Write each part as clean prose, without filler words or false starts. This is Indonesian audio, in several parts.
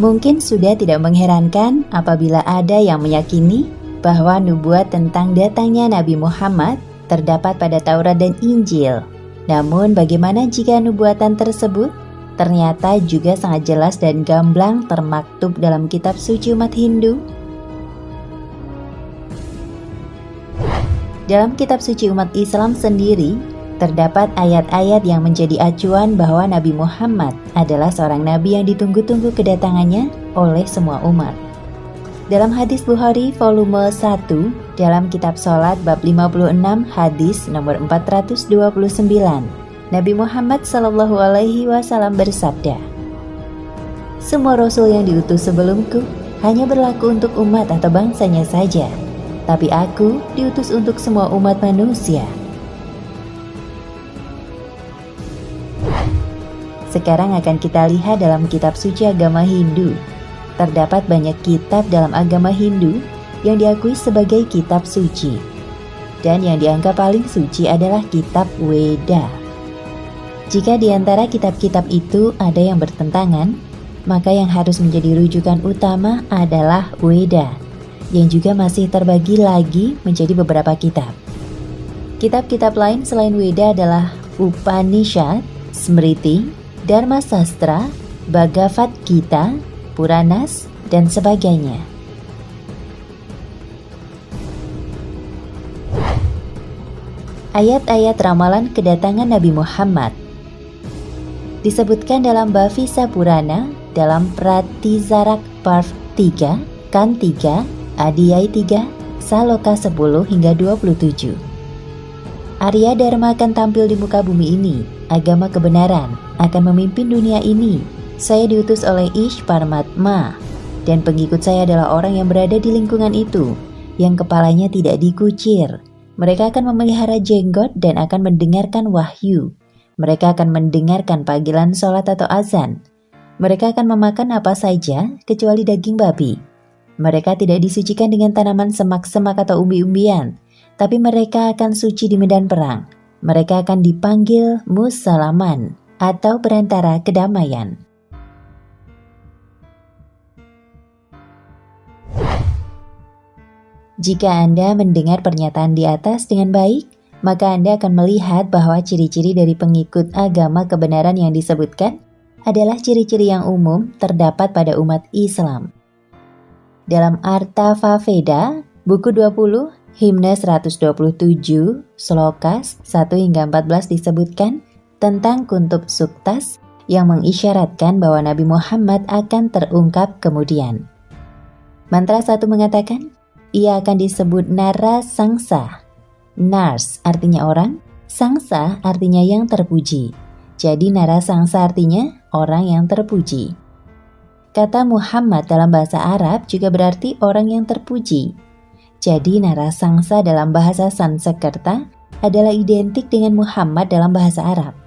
Mungkin sudah tidak mengherankan apabila ada yang meyakini bahwa nubuat tentang datangnya Nabi Muhammad terdapat pada Taurat dan Injil. Namun bagaimana jika nubuatan tersebut ternyata juga sangat jelas dan gamblang termaktub dalam kitab suci umat Hindu? Dalam kitab suci umat Islam sendiri, terdapat ayat-ayat yang menjadi acuan bahwa Nabi Muhammad adalah seorang nabi yang ditunggu-tunggu kedatangannya oleh semua umat. Dalam hadis Bukhari volume 1 dalam kitab Salat bab 56 hadis nomor 429, Nabi Muhammad SAW bersabda, "Semua rasul yang diutus sebelumku hanya berlaku untuk umat atau bangsanya saja, tapi aku diutus untuk semua umat manusia." Sekarang akan kita lihat dalam kitab suci agama Hindu. Terdapat banyak kitab dalam agama Hindu yang diakui sebagai kitab suci. Dan yang dianggap paling suci adalah kitab Weda. Jika di antara kitab-kitab itu ada yang bertentangan, maka yang harus menjadi rujukan utama adalah Weda, yang juga masih terbagi lagi menjadi beberapa kitab. Kitab-kitab lain selain Weda adalah Upanishad, Smriti, Dharma Sastra, Bhagavad Gita, Puranas, dan sebagainya. Ayat-ayat ramalan kedatangan Nabi Muhammad disebutkan dalam Bhavisa Purana, dalam Pratisarak Parv 3, Kan 3, Adhyay 3, Saloka 10 hingga 27. Arya Dharma akan tampil di muka bumi ini, agama kebenaran akan memimpin dunia ini. Saya diutus oleh Ish Paramatma, dan pengikut saya adalah orang yang berada di lingkungan itu, yang kepalanya tidak dikucir. Mereka akan memelihara jenggot dan akan mendengarkan wahyu. Mereka akan mendengarkan panggilan sholat atau azan. Mereka akan memakan apa saja kecuali daging babi. Mereka tidak disucikan dengan tanaman semak-semak atau umbi-umbian, tapi mereka akan suci di medan perang. Mereka akan dipanggil Musalaman atau perantara kedamaian. Jika Anda mendengar pernyataan di atas dengan baik, maka Anda akan melihat bahwa ciri-ciri dari pengikut agama kebenaran yang disebutkan adalah ciri-ciri yang umum terdapat pada umat Islam. Dalam Artavaveda, buku 20, himne 127, slokas 1 hingga 14 disebutkan tentang Kuntub Suktas yang mengisyaratkan bahwa Nabi Muhammad akan terungkap kemudian. Mantra 1 mengatakan, ia akan disebut Nara Sangsa. Nars artinya orang, Sangsa artinya yang terpuji. Jadi Nara Sangsa artinya orang yang terpuji. Kata Muhammad dalam bahasa Arab juga berarti orang yang terpuji. Jadi Nara Sangsa dalam bahasa Sanskerta adalah identik dengan Muhammad dalam bahasa Arab.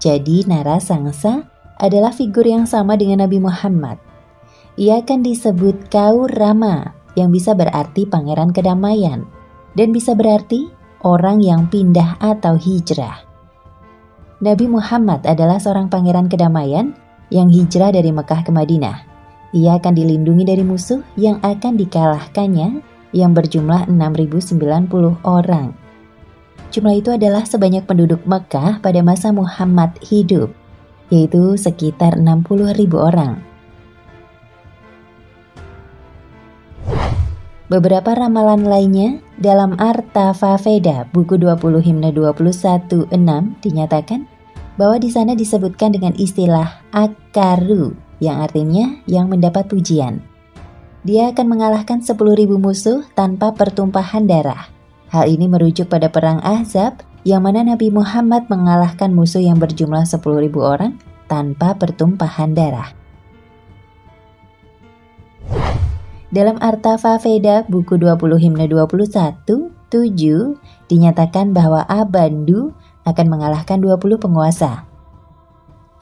Jadi Nara Sangsa adalah figur yang sama dengan Nabi Muhammad. Ia akan disebut Kaur Rama, yang bisa berarti pangeran kedamaian, dan bisa berarti orang yang pindah atau hijrah. Nabi Muhammad adalah seorang pangeran kedamaian yang hijrah dari Mekah ke Madinah. Ia akan dilindungi dari musuh yang akan dikalahkannya yang berjumlah 6.090 orang. Jumlah itu adalah sebanyak penduduk Mekah pada masa Muhammad hidup, yaitu sekitar 60.000 orang. Beberapa ramalan lainnya dalam Artavaveda buku 20 himne 21:6 dinyatakan bahwa di sana disebutkan dengan istilah Akaru yang artinya yang mendapat pujian. Dia akan mengalahkan 10.000 musuh tanpa pertumpahan darah. Hal ini merujuk pada perang Ahzab yang mana Nabi Muhammad mengalahkan musuh yang berjumlah 10.000 orang tanpa pertumpahan darah. Dalam Artavaveda buku 20 himne 21:7 dinyatakan bahwa Abandu akan mengalahkan 20 penguasa.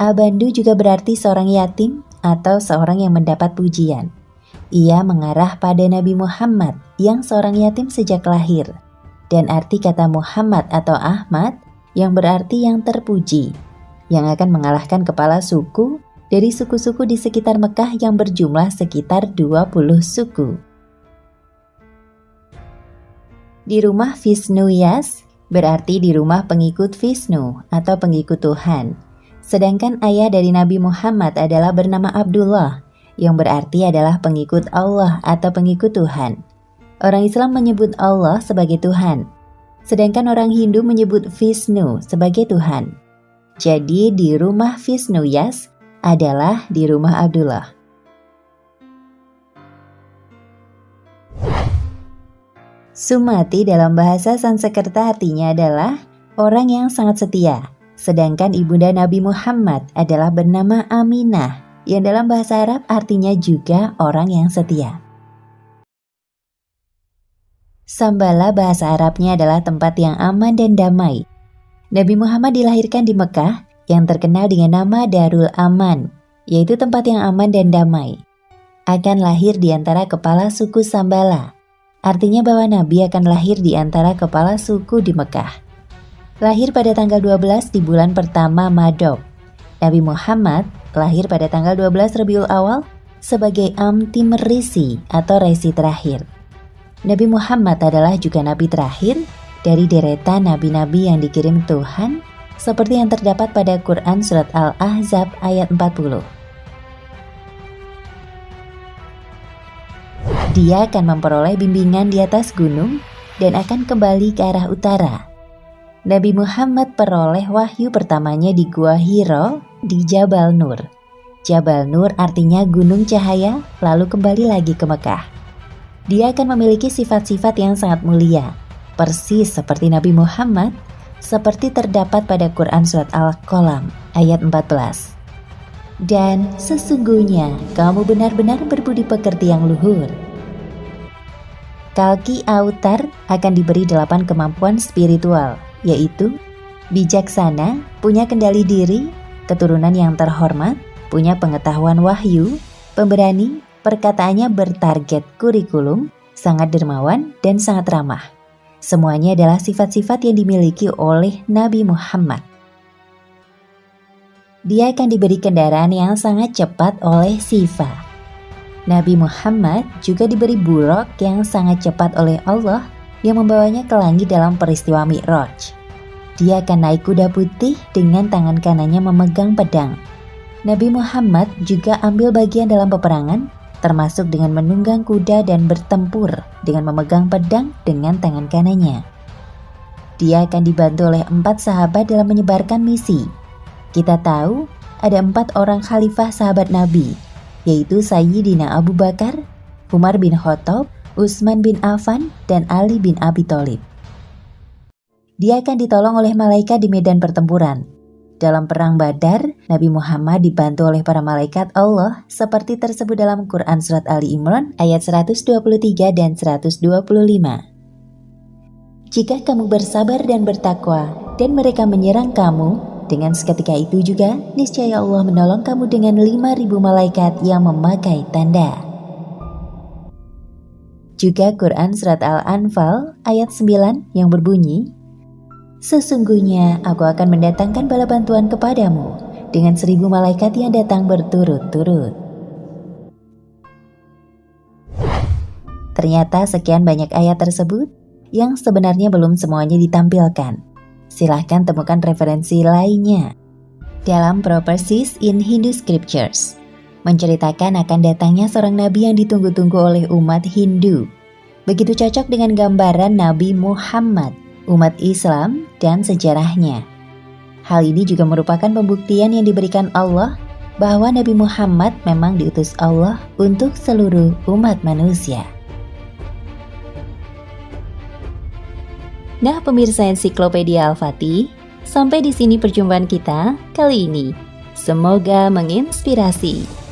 Abandu juga berarti seorang yatim atau seorang yang mendapat pujian. Ia mengarah pada Nabi Muhammad yang seorang yatim sejak lahir. Dan arti kata Muhammad atau Ahmad yang berarti yang terpuji, yang akan mengalahkan kepala suku dari suku-suku di sekitar Mekah yang berjumlah sekitar 20 suku. Di rumah Visnuyas berarti di rumah pengikut Vishnu atau pengikut Tuhan. Sedangkan ayah dari Nabi Muhammad adalah bernama Abdullah, yang berarti adalah pengikut Allah atau pengikut Tuhan. Orang Islam menyebut Allah sebagai Tuhan, sedangkan orang Hindu menyebut Vishnu sebagai Tuhan. Jadi di rumah Visnuyas adalah di rumah Abdullah. Sumati dalam bahasa Sanskerta artinya adalah orang yang sangat setia. Sedangkan ibunda Nabi Muhammad adalah bernama Aminah, yang dalam bahasa Arab artinya juga orang yang setia. Sambala bahasa Arabnya adalah tempat yang aman dan damai. Nabi Muhammad dilahirkan di Mekah yang terkenal dengan nama Darul Aman, yaitu tempat yang aman dan damai. Akan lahir di antara kepala suku Sambala. Artinya bahwa Nabi akan lahir di antara kepala suku di Mekah. Lahir pada tanggal 12 di bulan pertama Madog. Nabi Muhammad lahir pada tanggal 12 Rabiul Awal sebagai Amtim Risi atau Resi terakhir. Nabi Muhammad adalah juga Nabi terakhir dari deretan Nabi-Nabi yang dikirim Tuhan seperti yang terdapat pada Quran Surat Al-Ahzab ayat 40. Dia akan memperoleh bimbingan di atas gunung dan akan kembali ke arah utara. Nabi Muhammad peroleh wahyu pertamanya di Gua Hiro di Jabal Nur. Jabal Nur artinya gunung cahaya, lalu kembali lagi ke Mekah. Dia akan memiliki sifat-sifat yang sangat mulia, persis seperti Nabi Muhammad, seperti terdapat pada Quran Surat Al-Qalam ayat 14. Dan sesungguhnya kamu benar-benar berbudi pekerti yang luhur. Kalki Autar akan diberi 8 kemampuan spiritual, yaitu bijaksana, punya kendali diri, keturunan yang terhormat, punya pengetahuan wahyu, pemberani, perkataannya bertarget kurikulum, sangat dermawan, dan sangat ramah. Semuanya adalah sifat-sifat yang dimiliki oleh Nabi Muhammad. Dia akan diberi kendaraan yang sangat cepat oleh Sifa. Nabi Muhammad juga diberi buraq yang sangat cepat oleh Allah yang membawanya ke langit dalam peristiwa Mi'raj. Dia akan naik kuda putih dengan tangan kanannya memegang pedang. Nabi Muhammad juga ambil bagian dalam peperangan, termasuk dengan menunggang kuda dan bertempur dengan memegang pedang dengan tangan kanannya. Dia akan dibantu oleh 4 sahabat dalam menyebarkan misi. Kita tahu ada 4 orang khalifah sahabat Nabi, yaitu Sayyidina Abu Bakar, Umar bin Khattab, Utsman bin Affan, dan Ali bin Abi Thalib. Dia akan ditolong oleh malaikat di medan pertempuran. Dalam perang Badar, Nabi Muhammad dibantu oleh para malaikat Allah seperti tersebut dalam Quran Surat Ali Imran ayat 123 dan 125. Jika kamu bersabar dan bertakwa, dan mereka menyerang kamu, dengan seketika itu juga, niscaya Allah menolong kamu dengan 5.000 malaikat yang memakai tanda. Juga Quran Surat Al-Anfal ayat 9 yang berbunyi, sesungguhnya aku akan mendatangkan bala bantuan kepadamu dengan 1.000 malaikat yang datang berturut-turut. Ternyata sekian banyak ayat tersebut yang sebenarnya belum semuanya ditampilkan. Silahkan temukan referensi lainnya. Dalam Prophecies in Hindu Scriptures, menceritakan akan datangnya seorang nabi yang ditunggu-tunggu oleh umat Hindu. Begitu cocok dengan gambaran Nabi Muhammad, umat Islam, dan sejarahnya. Hal ini juga merupakan pembuktian yang diberikan Allah bahwa Nabi Muhammad memang diutus Allah untuk seluruh umat manusia. Nah, pemirsa Ensiklopedia Al-Fatih, sampai di sini perjumpaan kita kali ini. Semoga menginspirasi.